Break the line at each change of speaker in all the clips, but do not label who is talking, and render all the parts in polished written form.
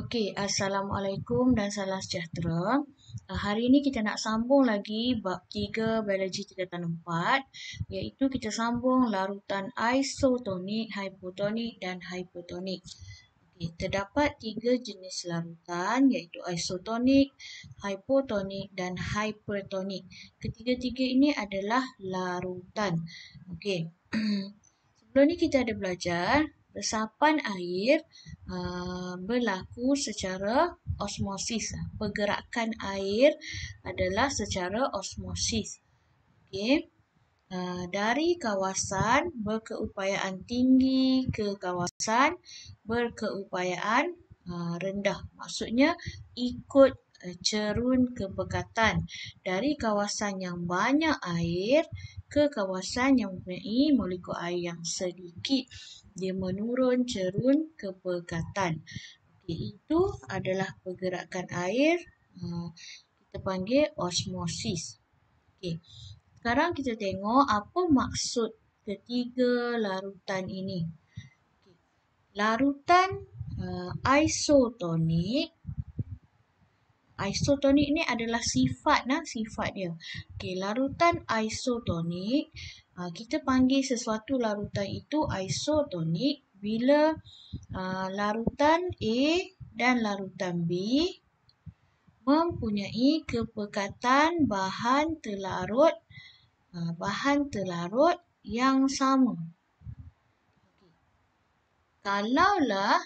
Okey, Assalamualaikum dan salam sejahtera. Hari ini kita nak sambung lagi bab 3 biologi tingkatan 4, iaitu kita sambung larutan isotonik, hipotonik dan hypertonik. Okey, terdapat 3 jenis larutan iaitu isotonik, hipotonik dan hypertonik. Ketiga-tiga ini adalah larutan. Okey. Sebelum ni kita ada belajar resapan air berlaku secara osmosis. Pergerakan air adalah secara osmosis. Okey. Dari kawasan berkeupayaan tinggi ke kawasan berkeupayaan rendah. Maksudnya ikut cerun kepekatan dari kawasan yang banyak air ke kawasan yang mempunyai molekul air yang sedikit. Dia menurun cerun kepekatan. Okey, itu adalah pergerakan air. Kita panggil osmosis. Okey. Sekarang kita tengok apa maksud ketiga larutan ini. Okay. Larutan isotonik. Isotonik ni adalah sifat dia. Okey, larutan isotonik, kita panggil sesuatu larutan itu isotonik bila larutan A dan larutan B mempunyai kepekatan bahan terlarut yang sama. Kalaulah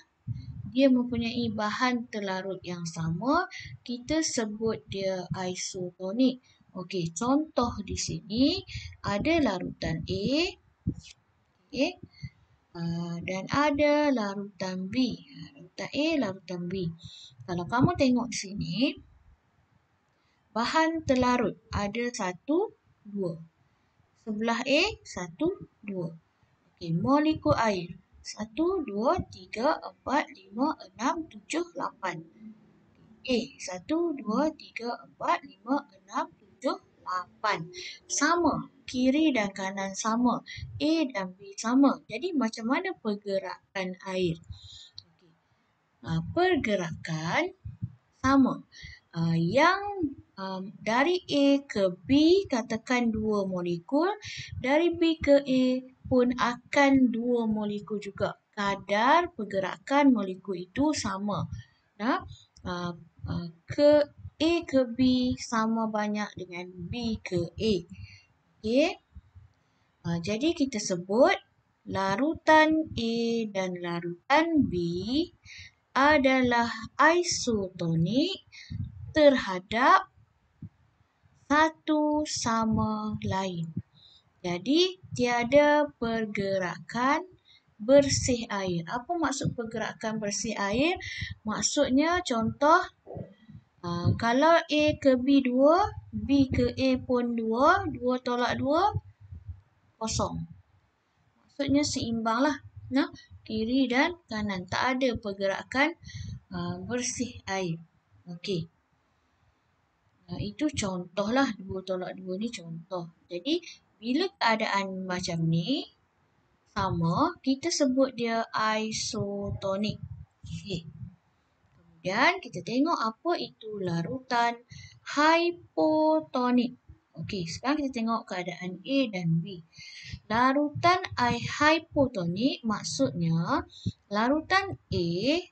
dia mempunyai bahan terlarut yang sama, kita sebut dia isotonik. Okey, contoh di sini ada larutan A, okay, dan ada larutan B. Larutan A, larutan B. Kalau kamu tengok di sini, bahan terlarut ada 1, 2. Sebelah A, 1, 2. Okey, molekul air. 1, 2, 3, 4, 5, 6, 7, 8. A. 1, 2, 3, 4, 5, 6, 7, 8. Sama. Kiri dan kanan sama. A dan B sama. Jadi macam mana pergerakan air? Okey. Pergerakan sama. Yang dari A ke B katakan 2 molekul, dari B ke A pun akan 2 molekul juga. Kadar pergerakan molekul itu sama. Ke A ke B sama banyak dengan B ke A. Okey. Jadi kita sebut larutan A dan larutan B adalah isotonik terhadap satu sama lain. Jadi, tiada pergerakan bersih air. Apa maksud pergerakan bersih air? Maksudnya contoh, kalau A ke B 2, B ke A pun 2, 2 tolak 2, kosong. Maksudnya seimbanglah. Kiri dan kanan. Tak ada pergerakan bersih air. Okey. Itu contohlah, 2 tolak 2 ni contoh. Jadi, bila keadaan macam ni sama, kita sebut dia isotonik. Okay. Kemudian, kita tengok apa itu larutan hypotonik. Okey, sekarang kita tengok keadaan A dan B. Larutan hypotonik maksudnya larutan A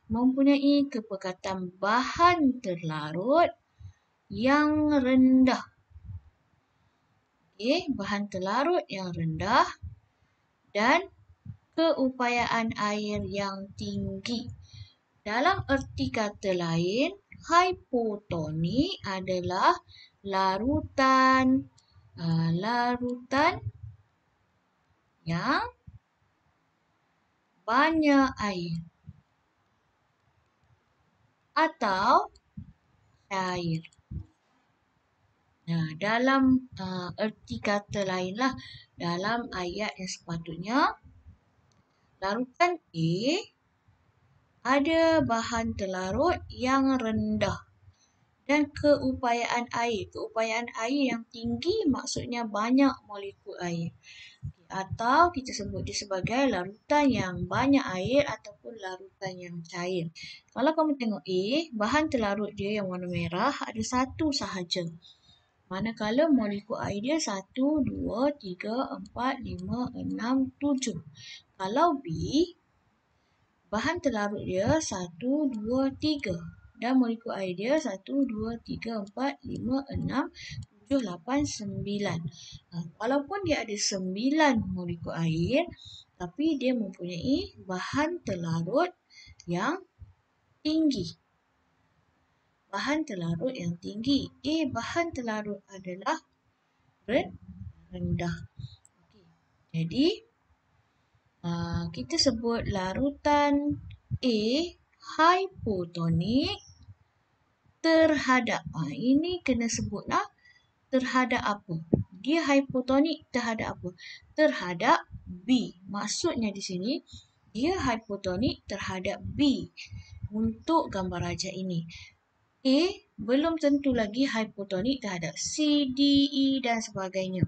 mempunyai kepekatan bahan terlarut yang rendah. Okey, bahan terlarut yang rendah dan keupayaan air yang tinggi. Dalam erti kata lain, hypotonik adalah larutan yang banyak air atau cair. Dalam erti kata lainlah, dalam ayat yang sepatutnya, larutan A ada bahan terlarut yang rendah dan keupayaan air. Keupayaan air yang tinggi maksudnya banyak molekul air. Atau kita sebut dia sebagai larutan yang banyak air ataupun larutan yang cair. Kalau kamu tengok A, bahan terlarut dia yang warna merah ada satu sahaja. Manakala molekul air dia 1, 2, 3, 4, 5, 6, 7. Kalau B, bahan terlarut dia 1, 2, 3. Dan molekul air dia 1, 2, 3, 4, 5, 6, 7, 8, 9. Walaupun dia ada 9 molekul air, tapi dia mempunyai bahan terlarut yang tinggi. Bahan terlarut yang tinggi. Bahan terlarut adalah rendah. Jadi, kita sebut larutan A hypotonik terhadap. Ini kena sebutlah terhadap apa? Dia hypotonik terhadap apa? Terhadap B. Maksudnya di sini, dia hypotonik terhadap B. Untuk gambar rajah ini. A belum tentu lagi hypotonik terhadap C, D, E dan sebagainya.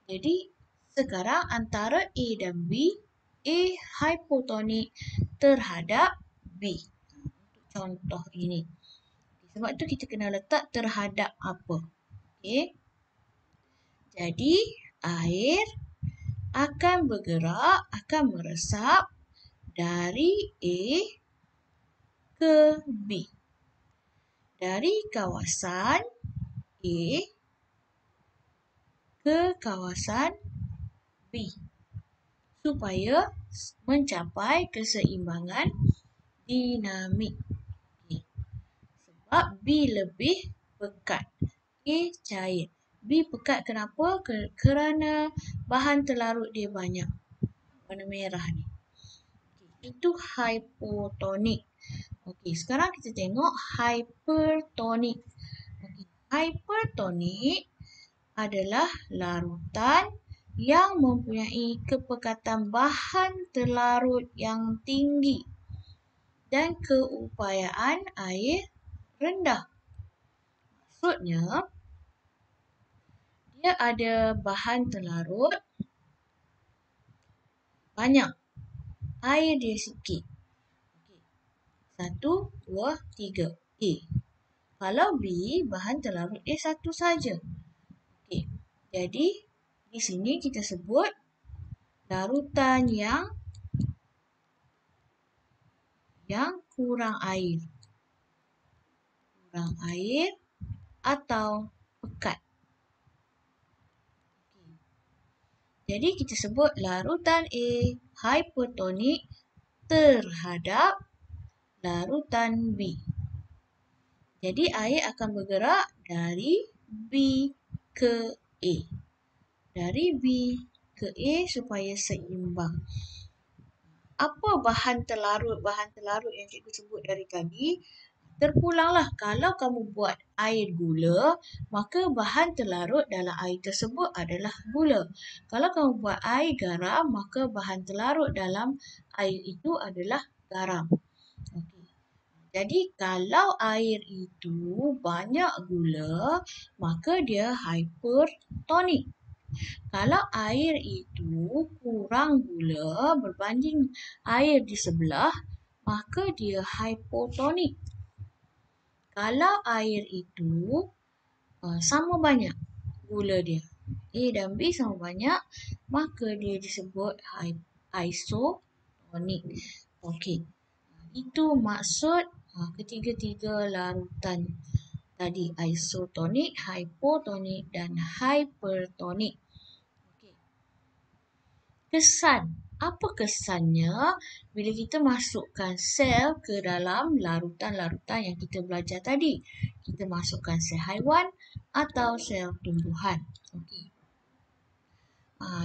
Jadi, sekarang antara A dan B, A hypotonik terhadap B. Untuk contoh ini. Sebab tu kita kena letak terhadap apa. Okey. Jadi, air akan bergerak, akan meresap dari A ke B. Dari kawasan A ke kawasan B. Supaya mencapai keseimbangan dinamik. Sebab B lebih pekat. A cair. B pekat kenapa? Kerana bahan terlarut dia banyak. Warna merah ni. Itu hypotonik. Okey, sekarang kita tengok hypertonik. Hypertonik adalah larutan yang mempunyai kepekatan bahan terlarut yang tinggi dan keupayaan air rendah. Maksudnya, dia ada bahan terlarut banyak, air dia sikit. 1, 2, 3. A. Kalau B, bahan terlarut dia satu saja. Okey. Jadi, di sini kita sebut larutan yang kurang air. Kurang air atau pekat. Jadi kita sebut larutan A hypertonik terhadap larutan B. Jadi air akan bergerak dari B ke A. Dari B ke A supaya seimbang. Apa bahan terlarut yang cikgu sebut dari tadi? Terpulanglah, kalau kamu buat air gula, maka bahan terlarut dalam air tersebut adalah gula. Kalau kamu buat air garam, maka bahan terlarut dalam air itu adalah garam. Okay. Jadi, kalau air itu banyak gula, maka dia hypertonik. Kalau air itu kurang gula berbanding air di sebelah, maka dia hypotonik. Kalau air itu sama banyak gula dia, A dan B sama banyak, maka dia disebut isotonik. Okey. Itu maksud ketiga-tiga larutan tadi, isotonik, hypotonik dan hypertonik. Okey. Kesan. Apa kesannya bila kita masukkan sel ke dalam larutan-larutan yang kita belajar tadi? Kita masukkan sel haiwan atau sel tumbuhan. Okey.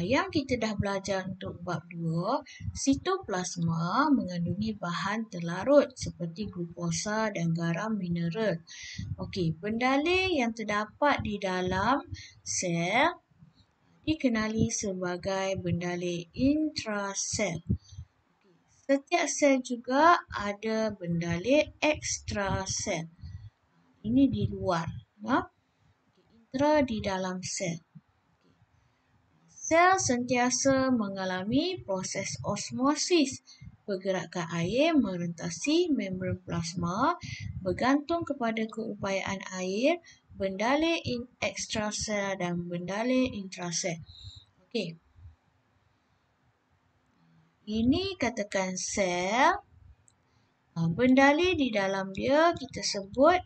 Yang kita dah belajar untuk bab 2, sitoplasma mengandungi bahan terlarut seperti glukosa dan garam mineral. Okey, bendaleh yang terdapat di dalam sel dikenali sebagai bendaleh intrasel. Setiap sel juga ada bendaleh ekstrasel. Ini di luar. Intra di dalam sel. Sel sentiasa mengalami proses osmosis. Pergerakan air merentasi membran plasma bergantung kepada keupayaan air, bendalur ekstrasel dan bendalur intrasel. Okey. Ini katakan sel. Bendalur di dalam dia kita sebut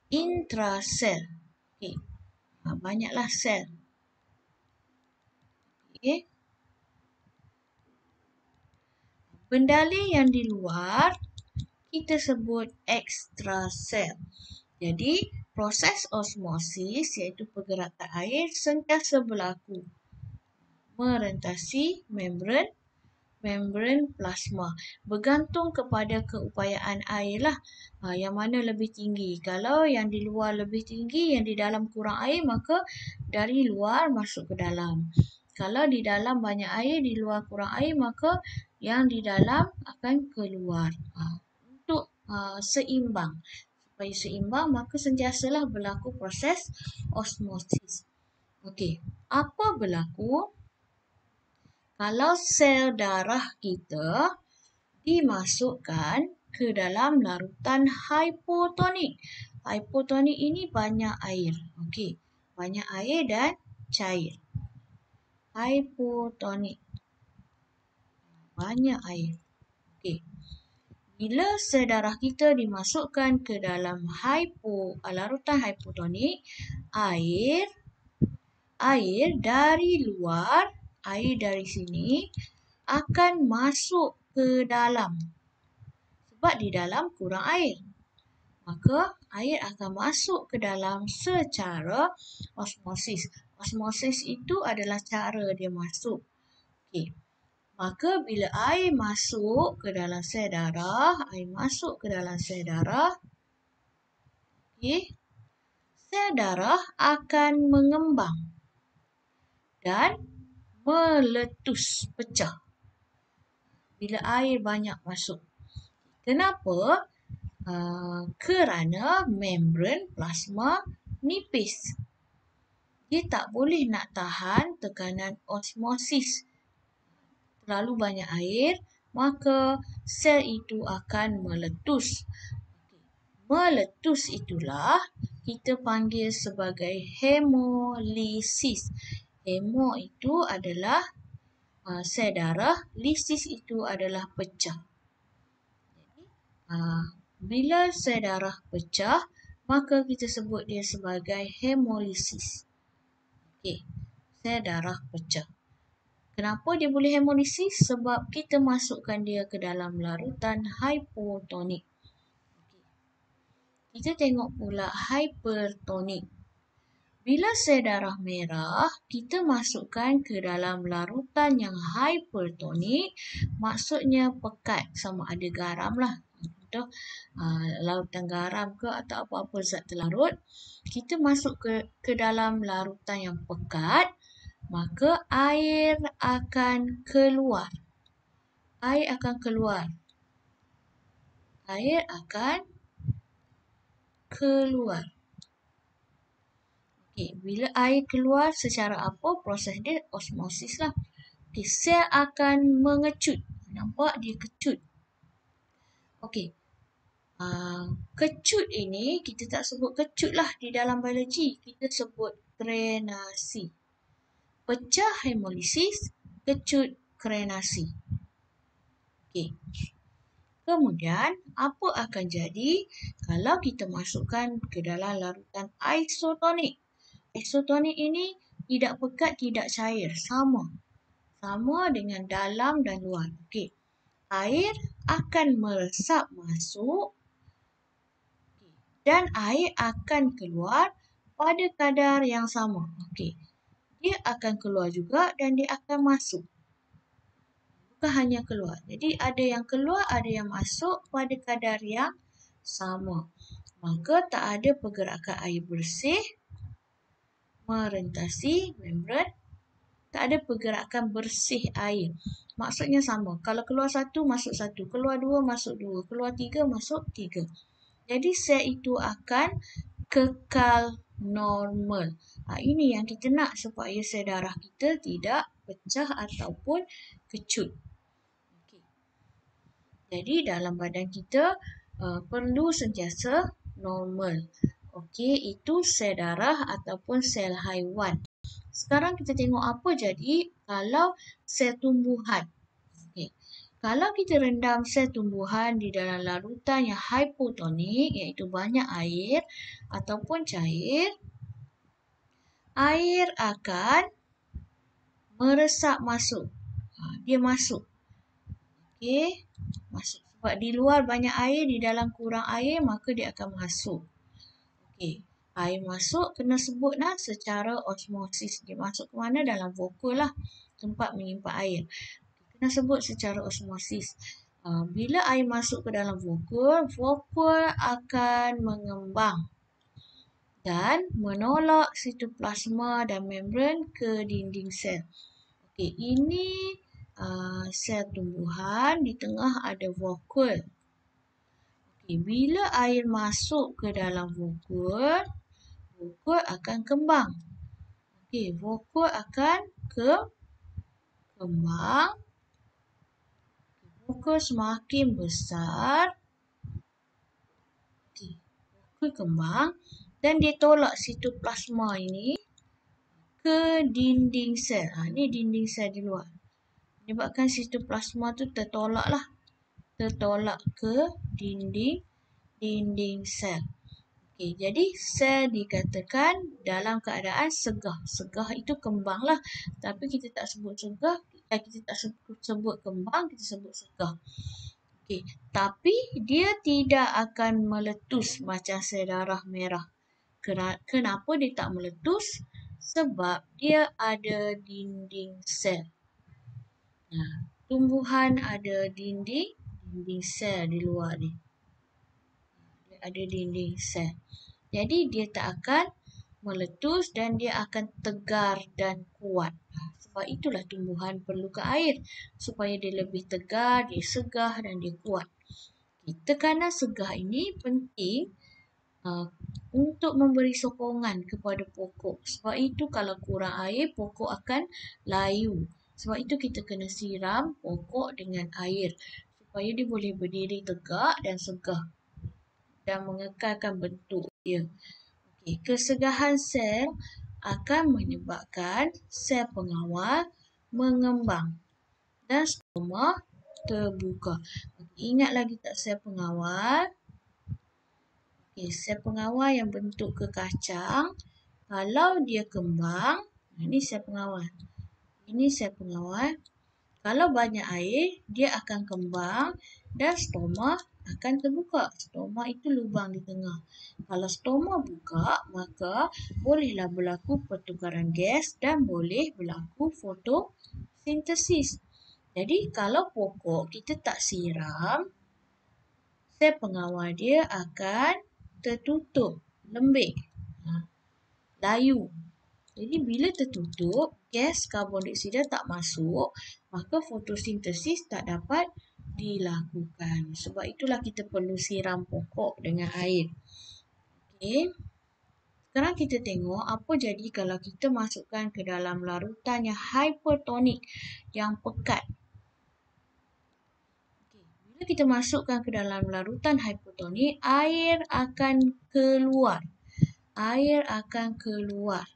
intrasel. Okey. Banyaklah sel. Okey. Bendalur yang di luar kita sebut ekstrasel. Jadi, proses osmosis iaitu pergerakan air sentiasa berlaku merentasi membran plasma. Bergantung kepada keupayaan air lah. Yang mana lebih tinggi. Kalau yang di luar lebih tinggi, yang di dalam kurang air, maka dari luar masuk ke dalam. Kalau di dalam banyak air, di luar kurang air, maka yang di dalam akan keluar. Untuk seimbang. Supaya seimbang, maka sentiasalah berlaku proses osmosis. Okey, apa berlaku kalau sel darah kita dimasukkan ke dalam larutan hipotonik? Hipotonik ini banyak air. Okey, banyak air dan cair. Hipotonik. Banyak air. Okey. Bila sel darah kita dimasukkan ke dalam larutan hipotonik, air dari luar, air dari sini akan masuk ke dalam. Sebab di dalam kurang air. Maka air akan masuk ke dalam secara osmosis. Osmosis itu adalah cara dia masuk. Okey. Maka bila air masuk ke dalam sel darah, okey, sel darah akan mengembang dan meletus, pecah. Bila air banyak masuk. Kenapa? Kerana membran plasma nipis. Dia tak boleh nak tahan tekanan osmosis. Terlalu banyak air, maka sel itu akan meletus. Meletus itulah kita panggil sebagai hemolisis. Hemo itu adalah sel darah, lisis itu adalah pecah. Jadi, bila sel darah pecah, maka kita sebut dia sebagai hemolisis. Okey, sel darah pecah. Kenapa dia boleh hemolisis? Sebab kita masukkan dia ke dalam larutan hipotonik. Kita tengok pula hipertonik. Bila sel darah merah, kita masukkan ke dalam larutan yang hipertonik, maksudnya pekat, sama ada garam lah. Contoh, larutan garam ke atau apa-apa zat terlarut. Kita masuk ke dalam larutan yang pekat, maka air akan keluar. Air akan keluar. Okey, bila air keluar secara apa? Proses dia osmosis lah. Okey, sel akan mengecut. Nampak dia kecut. Okey. Kecut ini kita tak sebut kecut lah di dalam biologi. Kita sebut krenasi. Pecah hemolisis, kecut krenasi. Okey. Kemudian, apa akan jadi kalau kita masukkan ke dalam larutan isotonik? Isotonik ini tidak pekat, tidak cair. Sama dengan dalam dan luar. Okey. Air akan meresap masuk dan air akan keluar pada kadar yang sama. Okey. Dia akan keluar juga dan dia akan masuk. Bukan hanya keluar. Jadi ada yang keluar, ada yang masuk pada kadar yang sama. Maka tak ada pergerakan air bersih merentasi membran. Tak ada pergerakan bersih air. Maksudnya sama. Kalau keluar satu, masuk satu. Keluar dua, masuk dua. Keluar tiga, masuk tiga. Jadi sel itu akan kekal normal. Ini yang kita nak supaya sel darah kita tidak pecah ataupun kecut. Okay. Jadi dalam badan kita perlu sentiasa normal. Okey, itu sel darah ataupun sel haiwan. Sekarang kita tengok apa jadi kalau sel tumbuhan. Okay. Kalau kita rendam sel tumbuhan di dalam larutan yang hipotonik, iaitu banyak air ataupun cair, air akan meresap masuk. Dia masuk. Okey, masuk. Sebab di luar banyak air, di dalam kurang air, maka dia akan masuk. Okey, air masuk kena sebutlah secara osmosis. Dia masuk ke mana? Dalam vokal lah, tempat menyimpan air. Kena sebut secara osmosis. Bila air masuk ke dalam vokal, vokal akan mengembang dan menolak sitoplasma dan membran ke dinding sel. Okey, ini sel tumbuhan, di tengah ada vokal. Okey, bila air masuk ke dalam vokal, vokal akan kembang. Okey, vokal akan kembang. Vokal semakin besar. Okey, vokal kembang dan dia tolak sitoplasma ini ke dinding sel. Ini dinding sel di luar. Menyebabkan sitoplasma tu tertolak ke dinding sel. Okey, jadi sel dikatakan dalam keadaan segah. Segah itu kembang lah. Tapi kita tak sebut segah, kita tak sebut kembang, kita sebut segah. Okey, tapi dia tidak akan meletus macam sel darah merah. Kenapa dia tak meletus? Sebab dia ada dinding sel. Tumbuhan ada dinding sel di luar ni. Dia ada dinding sel. Jadi dia tak akan meletus dan dia akan tegar dan kuat. Sebab itulah tumbuhan perlukan air. Supaya dia lebih tegar, dia segah dan dia kuat. Tekanan segah ini penting untuk memberi sokongan kepada pokok. Sebab itu kalau kurang air, pokok akan layu. Sebab itu kita kena siram pokok dengan air. Supaya dia boleh berdiri tegak dan segah. Dan mengekalkan bentuk dia. Okey, kesegahan sel akan menyebabkan sel pengawal mengembang dan stoma terbuka. Ingat lagi tak sel pengawal? Okey, sel pengawal yang bentuk kekacang, kalau dia kembang, ini sel pengawal. Ini sel pengawal. Kalau banyak air, dia akan kembang dan stoma akan terbuka. Stoma itu lubang di tengah. Kalau stoma buka, maka bolehlah berlaku pertukaran gas dan boleh berlaku fotosintesis. Jadi kalau pokok kita tak siram, sel pengawal dia akan tertutup, lembik, layu. Jadi bila tertutup, gas karbon dioksida tak masuk, maka fotosintesis tak dapat dilakukan. Sebab itulah kita perlu siram pokok dengan air. Okey. Sekarang kita tengok apa jadi kalau kita masukkan ke dalam larutan yang hipertonik, yang pekat. Okey. Bila kita masukkan ke dalam larutan hipertonik, air akan keluar. Air akan keluar.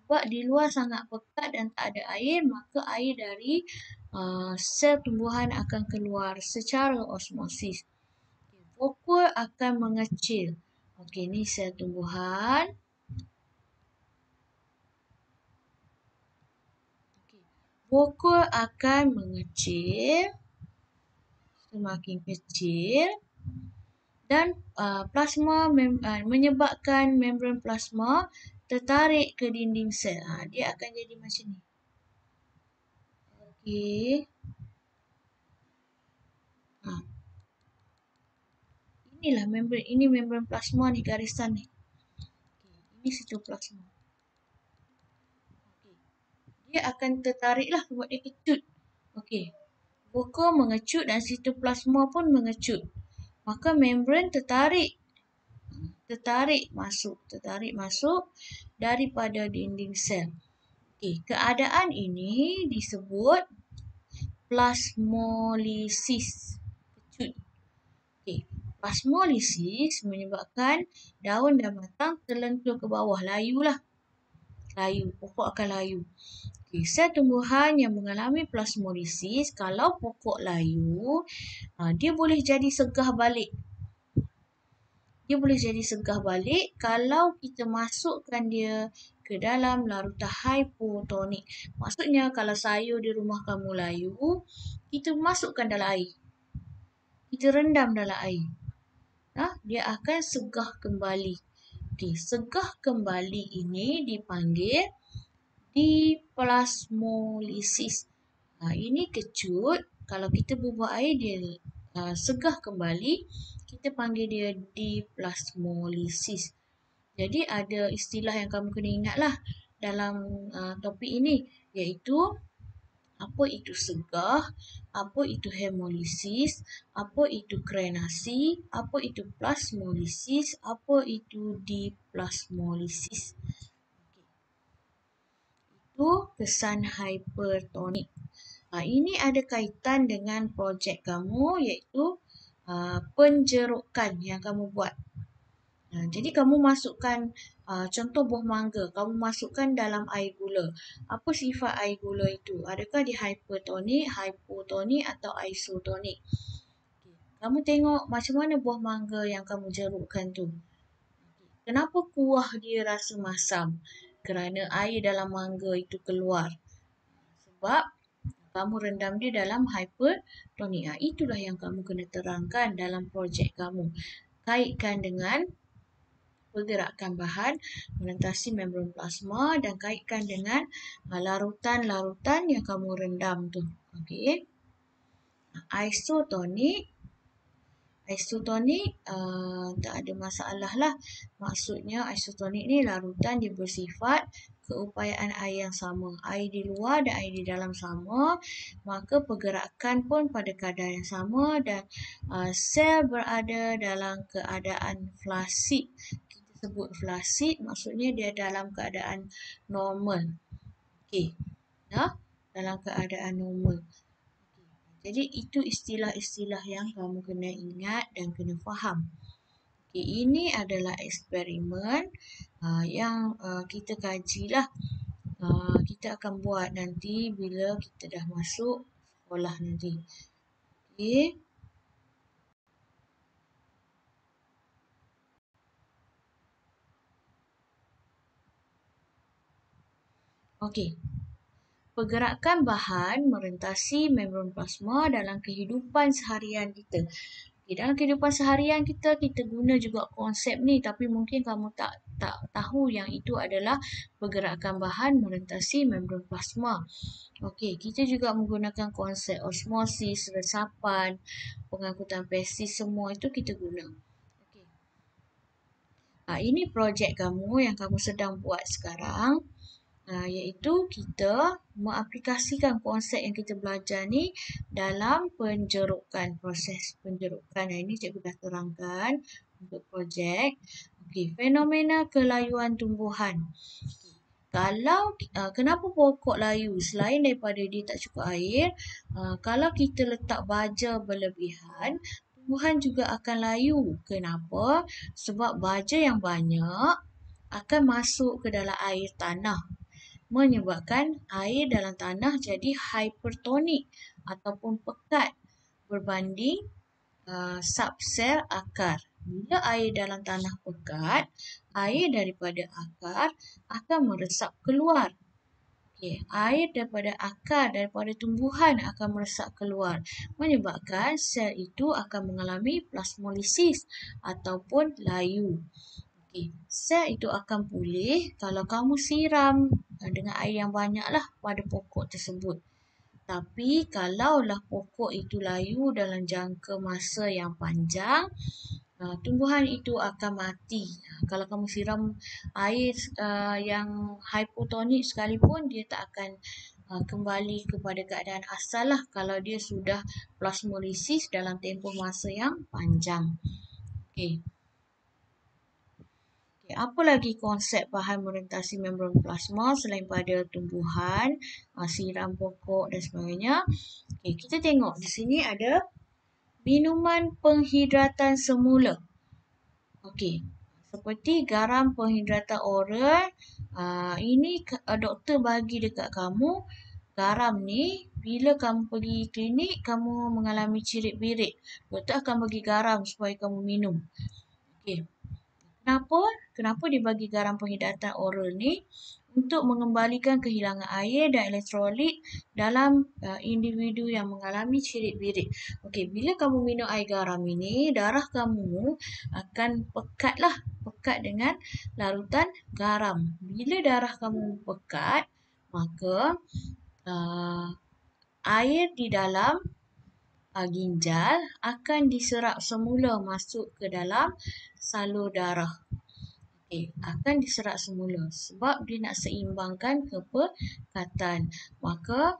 Sebab di luar sangat pekat dan tak ada air, maka air dari sel tumbuhan akan keluar secara osmosis. Vokal akan mengecil. Okey, ni sel tumbuhan. Vokal akan mengecil, semakin kecil dan plasma menyebabkan membran plasma tertarik ke dinding sel. Dia akan jadi macam ni. Okey. Inilah membran, ini membran plasma ni, garisan ni. Okey, ini sitoplasma. Okey. Dia akan tertariklah sebab dia kecut. Okey. Vokal mengecut dan sitoplasma pun mengecut. Maka membran tertarik tertarik masuk daripada dinding sel. Okey, keadaan ini disebut plasmolisis kecut. Okey, plasmolisis menyebabkan daun dan batang terlentur ke bawah, layu, pokok akan layu. Okey, sel tumbuhan yang mengalami plasmolisis, kalau pokok layu, dia boleh jadi segah balik. Kalau kita masukkan dia ke dalam larutan hypotonik. Maksudnya kalau sayur di rumah kamu layu, kita masukkan dalam air. Kita rendam dalam air. Dia akan segah kembali. Okey, segah kembali ini dipanggil diplasmolisis. Ini kecut. Kalau kita bubuh air, dia segah kembali. Kita panggil dia diplasmolisis. Jadi ada istilah yang kamu kena ingatlah dalam topik ini, iaitu apa itu segah, apa itu hemolisis, apa itu krenasi, apa itu plasmolisis, apa itu diplasmolisis. Itu kesan hipertonik. Ini ada kaitan dengan projek kamu, iaitu penjerukan yang kamu buat. Jadi kamu masukkan contoh buah mangga, kamu masukkan dalam air gula. Apa sifat air gula itu? Adakah dia hipertonik, hipotonik atau isotonik? Kamu tengok macam mana buah mangga yang kamu jerukkan tu. Kenapa kuah dia rasa masam? Kerana air dalam mangga itu keluar. Sebab kamu rendam dia dalam hipertonik. Itulah yang kamu kena terangkan dalam projek kamu. Kaitkan dengan pergerakan bahan melintasi membran plasma dan kaitkan dengan larutan-larutan yang kamu rendam tu. Okey. Isotonik tak ada masalah lah. Maksudnya isotonik ni larutan dia bersifat keupayaan air yang sama. Air di luar dan air di dalam sama. Maka pergerakan pun pada kadar yang sama dan sel berada dalam keadaan flasid. Kita sebut flasid, maksudnya dia dalam keadaan normal. Okey. Dalam keadaan normal. Jadi itu istilah-istilah yang kamu kena ingat dan kena faham. Okay, ini adalah eksperimen yang kita kajilah. Kita akan buat nanti bila kita dah masuk sekolah nanti. Okay. Okey. Pergerakan bahan merentasi membran plasma dalam kehidupan seharian kita. Dalam kehidupan seharian kita guna juga konsep ni, tapi mungkin kamu tak tahu yang itu adalah pergerakan bahan merentasi membran plasma. Okey, kita juga menggunakan konsep osmosis, resapan, pengangkutan spesies, semua itu kita guna. Okey. Ini projek kamu yang kamu sedang buat sekarang. Iaitu kita mengaplikasikan konsep yang kita belajar ni dalam penjerukan, proses penjerukan. Ini cikgu dah terangkan untuk projek. Okey, fenomena kelayuan tumbuhan. Kalau kenapa pokok layu? Selain daripada dia tak cukup air, kalau kita letak baja berlebihan, tumbuhan juga akan layu. Kenapa? Sebab baja yang banyak akan masuk ke dalam air tanah, menyebabkan air dalam tanah jadi hipertonik ataupun pekat berbanding subsel akar. Bila air dalam tanah pekat, air daripada akar akan meresap keluar. Okay. Air daripada akar, daripada tumbuhan akan meresap keluar, menyebabkan sel itu akan mengalami plasmolisis ataupun layu. Okay. Sel itu akan pulih kalau kamu siram dengan air yang banyaklah pada pokok tersebut. Tapi kalaulah pokok itu layu dalam jangka masa yang panjang, tumbuhan itu akan mati. Kalau kamu siram air yang hipotonik sekalipun, dia tak akan kembali kepada keadaan asal lah kalau dia sudah plasmolisis dalam tempoh masa yang panjang. Okay. Apa lagi konsep bahan merentasi membran plasma selain pada tumbuhan, siram pokok dan sebagainya? Okay, kita tengok di sini ada minuman penghidratan semula. Okey, seperti garam penghidratan oral. Ini doktor bagi dekat kamu. Garam ni bila kamu pergi klinik, kamu mengalami cirit-birit. Doktor akan bagi garam supaya kamu minum. Okey. Kenapa? Kenapa dibagi garam penghidratan oral ni? Untuk mengembalikan kehilangan air dan elektrolit dalam individu yang mengalami cirit-birit. Okey, bila kamu minum air garam ini, darah kamu akan pekat dengan larutan garam. Bila darah kamu pekat, maka air di dalam ginjal akan diserap semula masuk ke dalam salur darah. Akan diserap semula sebab dia nak seimbangkan kepekatan. Maka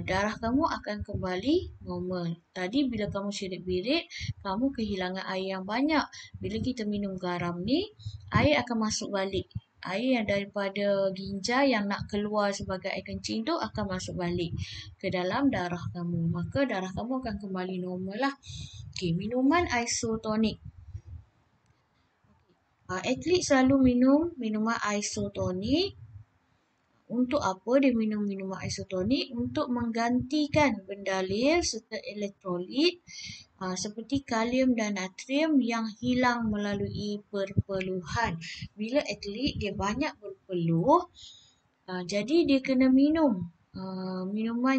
darah kamu akan kembali normal. Tadi bila kamu cirit-birit, kamu kehilangan air yang banyak. Bila kita minum garam ni, air akan masuk balik. Air yang daripada ginjal yang nak keluar sebagai air kencing tu akan masuk balik ke dalam darah kamu. Maka darah kamu akan kembali normal lah. Okey, minuman isotonik. Atlet selalu minum minuman isotonik. Untuk apa dia minum minuman isotonik? Untuk menggantikan bendalil serta elektrolit seperti kalium dan natrium yang hilang melalui perpeluhan. Bila atlet dia banyak berpeluh, jadi dia kena minum minuman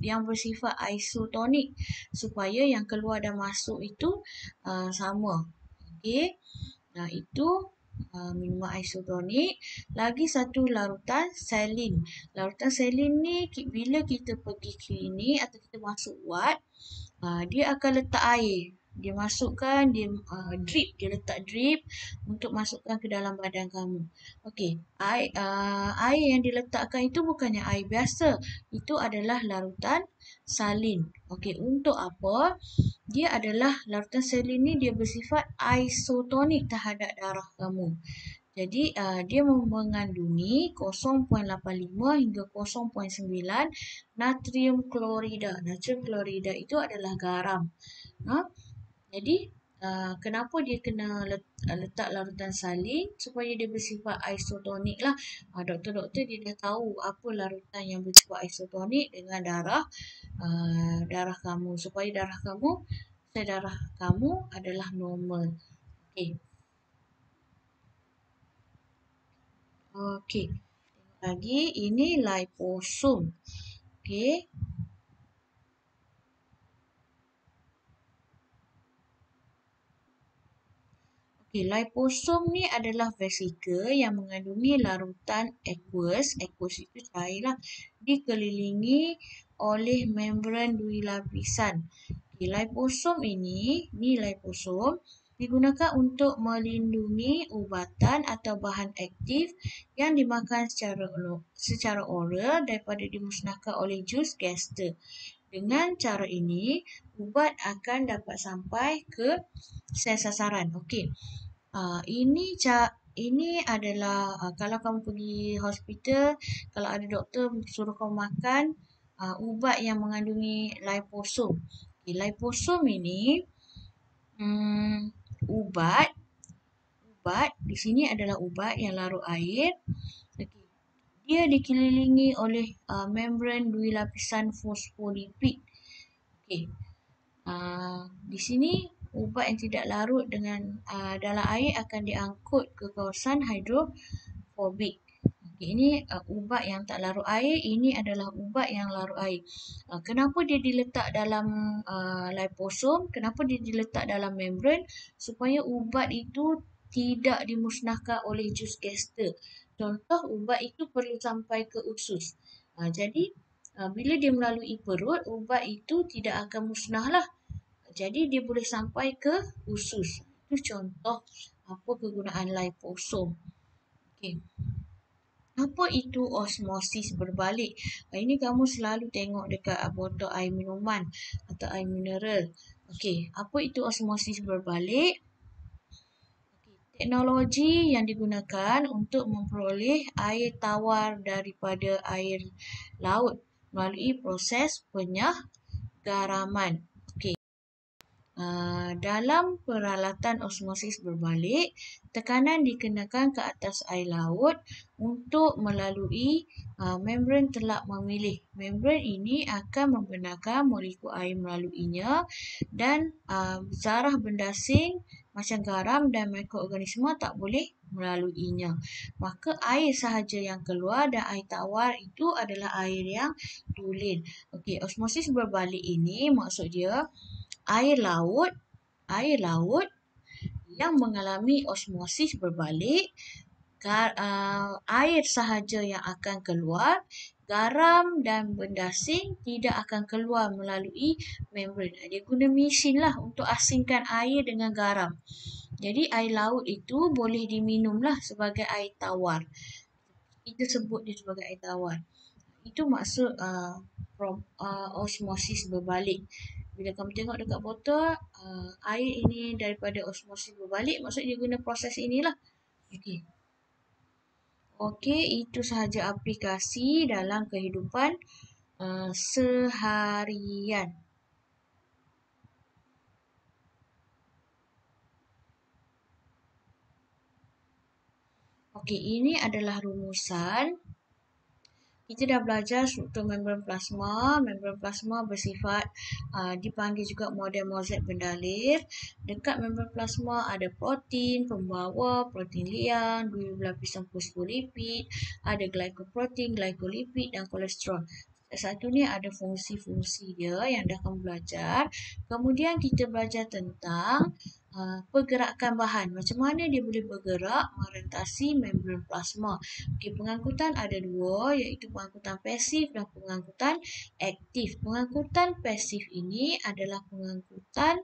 yang bersifat isotonik supaya yang keluar dan masuk itu sama. Okey. Itu minuman isotonik. Lagi satu larutan salin. Larutan salin ni bila kita pergi klinik atau kita masuk ward, dia akan letak air. Dia masukkan, dia letak drip untuk masukkan ke dalam badan kamu. Okey, air yang diletakkan itu bukannya air biasa. Itu adalah larutan salin. Okey, untuk apa? Dia adalah larutan salin ni dia bersifat isotonik terhadap darah kamu. Jadi dia mengandungi 0.85 hingga 0.9 natrium klorida. Natrium klorida itu adalah garam. Jadi kenapa dia kena letak larutan salin? Supaya dia bersifat isotonik lah. Doktor-doktor dia dah tahu apa larutan yang bersifat isotonik dengan darah kamu. Supaya darah kamu adalah normal. Okey. Tengok lagi, ini liposom. Okey. Liposom ni adalah vesikel yang mengandungi larutan aqueous. Aqueous itu cair lah. Dikelilingi oleh membran dui lapisan. Liposom ini liposom digunakan untuk melindungi ubatan atau bahan aktif yang dimakan secara oral daripada dimusnahkan oleh jus gester. Dengan cara ini, ubat akan dapat sampai ke sel sasaran. Okey. Ini adalah kalau kamu pergi hospital, kalau ada doktor suruh kamu makan ubat yang mengandungi liposom. Liposom ini ubat di sini adalah ubat yang larut air. Dia dikelilingi oleh membran dui lapisan fosfolipid. Di sini ubat yang tidak larut dengan dalam air akan diangkut ke kawasan hidrofobik. Ini ubat yang tak larut air, ini adalah ubat yang larut air. Kenapa dia diletak dalam liposom? Kenapa dia diletak dalam membran? Supaya ubat itu tidak dimusnahkan oleh jus gester. Contoh ubat itu perlu sampai ke usus. Jadi bila dia melalui perut, ubat itu tidak akan musnah lah. Jadi dia boleh sampai ke usus. Itu contoh apa kegunaan liposom. Okey. Apa itu osmosis berbalik? Ini kamu selalu tengok dekat botol air minuman atau air mineral. Okey, apa itu osmosis berbalik? Teknologi yang digunakan untuk memperoleh air tawar daripada air laut melalui proses penyegaraman. Okey. Dalam peralatan osmosis berbalik, tekanan dikenakan ke atas air laut untuk melalui membran telak memilih. Membran ini akan membenarkan molekul air melaluinya dan zarah benda asing macam garam dan mikroorganisma tak boleh melaluinya. Maka air sahaja yang keluar dan air tawar itu adalah air yang tulen. Okey, osmosis berbalik ini maksud dia air laut yang mengalami osmosis berbalik, air sahaja yang akan keluar, garam dan benda asing tidak akan keluar melalui membran. Dia guna mesin lah untuk asingkan air dengan garam. Jadi air laut itu boleh diminumlah sebagai air tawar. Kita sebut dia sebagai air tawar. Itu maksud osmosis berbalik. Bila kamu tengok dekat botol, air ini daripada osmosis berbalik, maksud dia guna proses inilah. Okey. Okey, itu sahaja aplikasi dalam kehidupan seharian. Okey, ini adalah rumusan. Kita dah belajar struktur membran plasma. Membran plasma bersifat dipanggil juga model mozek bendalir. Dekat membran plasma ada protein pembawa, protein liang, dua lapisan fosfolipid, ada glycoprotein, glycolipid dan kolesterol. Satu ni ada fungsi-fungsi dia yang dah kamu belajar. Kemudian kita belajar tentang pergerakan bahan. Macam mana dia boleh bergerak merentasi membran plasma. Okey, pengangkutan ada dua, iaitu pengangkutan pasif dan pengangkutan aktif. Pengangkutan pasif ini adalah pengangkutan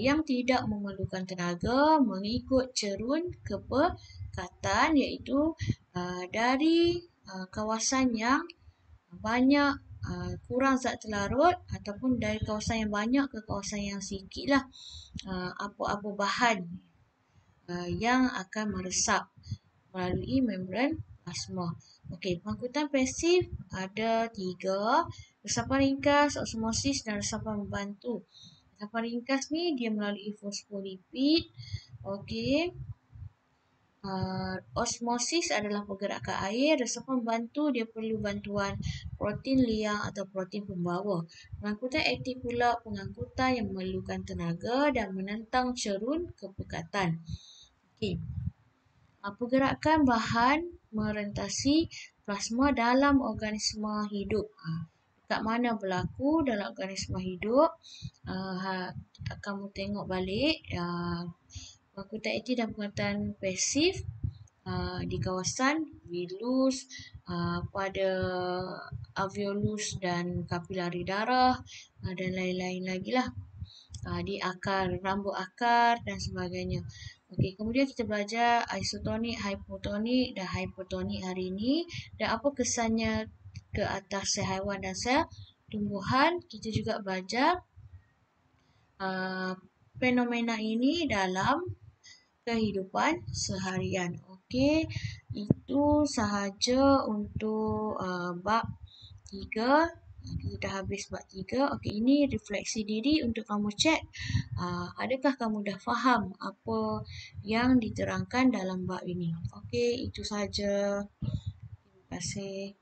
yang tidak memerlukan tenaga mengikut cerun kepekatan, iaitu dari kawasan yang banyak kurang zat terlarut ataupun dari kawasan yang banyak ke kawasan yang sikit lah apa-apa bahan yang akan meresap melalui membran plasma. Okey, pengangkutan pasif ada 3, resapan ringkas, osmosis dan resapan membantu. Resapan ringkas ni dia melalui fosfolipid. Okey. Osmosis adalah pergerakan air, resapan membantu dia perlu bantuan protein liang atau protein pembawa. Pengangkutan aktif pula pengangkutan yang memerlukan tenaga dan menentang cerun kepekatan. Okey. Pergerakan bahan merentasi plasma dalam organisma hidup. Kat mana berlaku dalam organisma hidup? Kamu tengok balik pengangkutan aktif dan pengangkutan pasif di kawasan vilus, pada alveolus dan kapilari darah dan lain-lain lagi lah. Di akar, rambut akar dan sebagainya. Okey, kemudian kita belajar isotonik, hipotonik dan hypertonik hari ini dan apa kesannya ke atas sel haiwan dan sel tumbuhan. Kita juga belajar fenomena ini dalam kehidupan seharian. Okey, itu sahaja untuk bab 3. Kita dah habis bab 3. Okey, ini refleksi diri untuk kamu cek. Adakah kamu dah faham apa yang diterangkan dalam bab ini? Okey, itu sahaja. Terima kasih.